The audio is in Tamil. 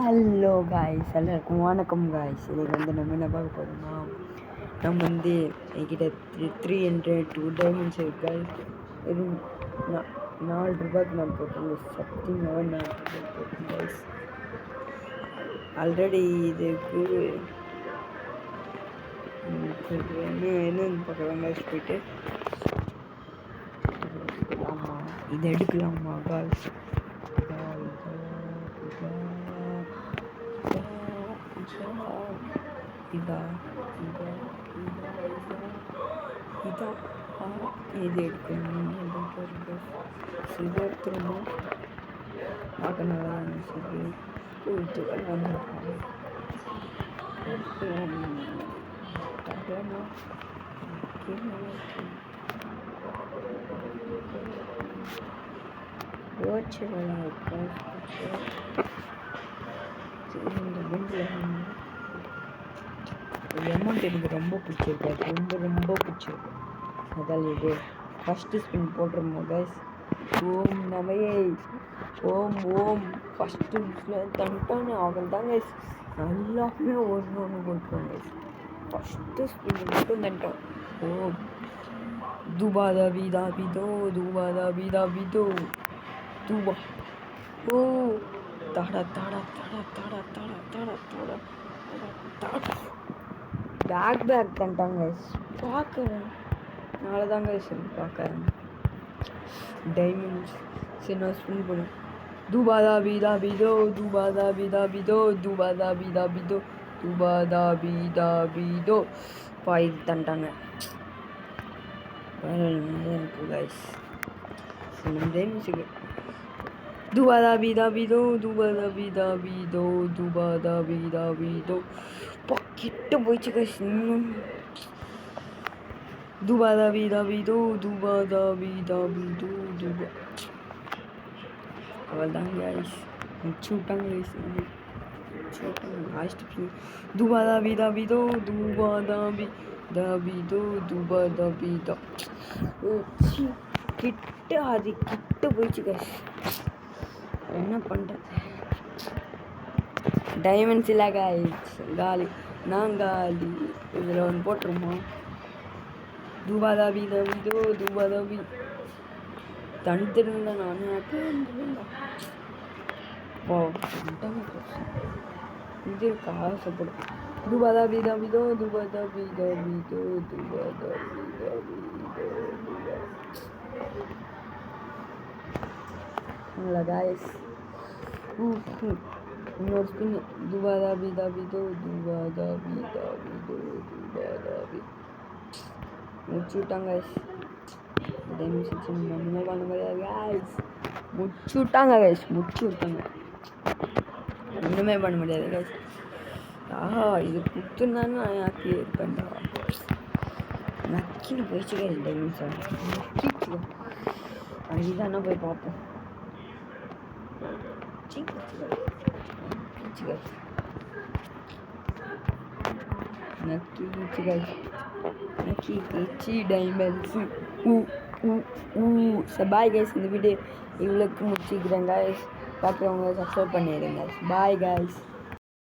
ஹலோ காய்ஸ், எல்லாருக்கும் வணக்கம் காய்ஸ். இதுக்கு நம்ம என்ன பார்க்க போகிறோம்னா, நம்ம என்கிட்ட 302 டைமண்ட்ஸ் இருக்கு. இது 4 ரூபாய்க்கு நான் போட்டேன். சத்தியமாக 4 ரூபாய்க்கு போட்டேன் காய்ஸ். ஆல்ரெடி இதுக்கு என்னன்னு பார்க்குறோம் காய்ஸ். போயிட்டு இது எடுக்கலாமா காய்ஸ்? இது எடுக்கணும். சில்வர் திரும்ப பார்க்க நல்லா இருந்துச்சு. அமௌண்ட் எனக்கு ரொம்ப பிடிச்சிருக்கு, ரொம்ப பிடிச்சிருக்கு. அதால் இது ஃபஸ்ட்டு ஸ்பின் போட்டுருமோ கைஸ். ஓம் நமையே, ஓம் ஃபஸ்ட்டு தண்டானே அவள் தான் கைஸ். எல்லாமே ஒன்று போட்டுருவோம் கைஸ். ஃபஸ்ட்டு ஸ்பின் மட்டும் தண்டோம். ஓம் துபாதா வீதா விதோ, துபாதா வீதா விதோ, துபா. ஓ தடா தடா தடா தடா தடா தடா தடா தடா. பேக் தண்டாங்க பார்க்குறேன். நாளை தாங்க பார்க்குறேன். டைமண்ட்ஸ் சரி நான் ஸ்பின் பண்ணும். துபாதா வீதா விதோ, துபாதா வீதா விதோ, துபாதா வீதா விதோ, துபாதா வீதா விதோ. இது தண்டாங்க. எனக்கு கைஸ் டைமண்ட்ஸுக்கு துபாதா வீதா விதோ, துபாதா வீதா விதோ, துபாதா வீதா விதோ. கிட்ட போயிடுச்சு கைஸ். இன்னும் துபாதா வீதா விதோ, துபாதா வீதா விதோ, துபா. அவள் தான் கைஸ் முடிச்சு விட்டாங்க கைஸ். துபாதா வீதா விதோ, துபாதா வீதா விதோ, துபாதா வீதா. கிட்ட அது கிட்ட போயிடுச்சு கைஸ். என்ன பண்ணுறது? டைமண்ட்ஸ் இல்லை கைஸ். காலி நான் காலி. இதில் ஒன்று போட்டுருமா? துபாதா வீதா விதோ, துபாதா வீ தந்துருந்தா நான் இது ஆசைப்படும். துபாதா வீதா விதோ, துபாதா வீதா விதோ, துபாதா வீதா விதோ. கைஸ் இன்னொரு ஸ்பின். துபாதா வீதா விதோ, துபாதா வீதா விதோ, துபாதா வீ முடிச்சு விட்டாங்க கைஸ். ஒன்றுமே பண்ண முடியாது கைஸ். முடிச்சு விட்டாங்க கைஸ். ஒன்றுமே பண்ண முடியாது கைஸ். இது கொடுத்துருந்தான்னு நான் யாக்கி இருப்பேன்டா. நக்கின்னு போயிடுச்சு கைஸ். டைமண்ட்ஸா நக்கிச்சு. அதுதானே போய் பார்ப்போம். நக்கி டைமண்ட்ஸு. Bye guys. இந்த வீடியோ இவ்வளோக்கு முடிச்சுக்கிறேன் கைஸ். பார்க்குறவங்க சப்ஸ்கிரைப் பண்ணிடுங்க. Bye guys.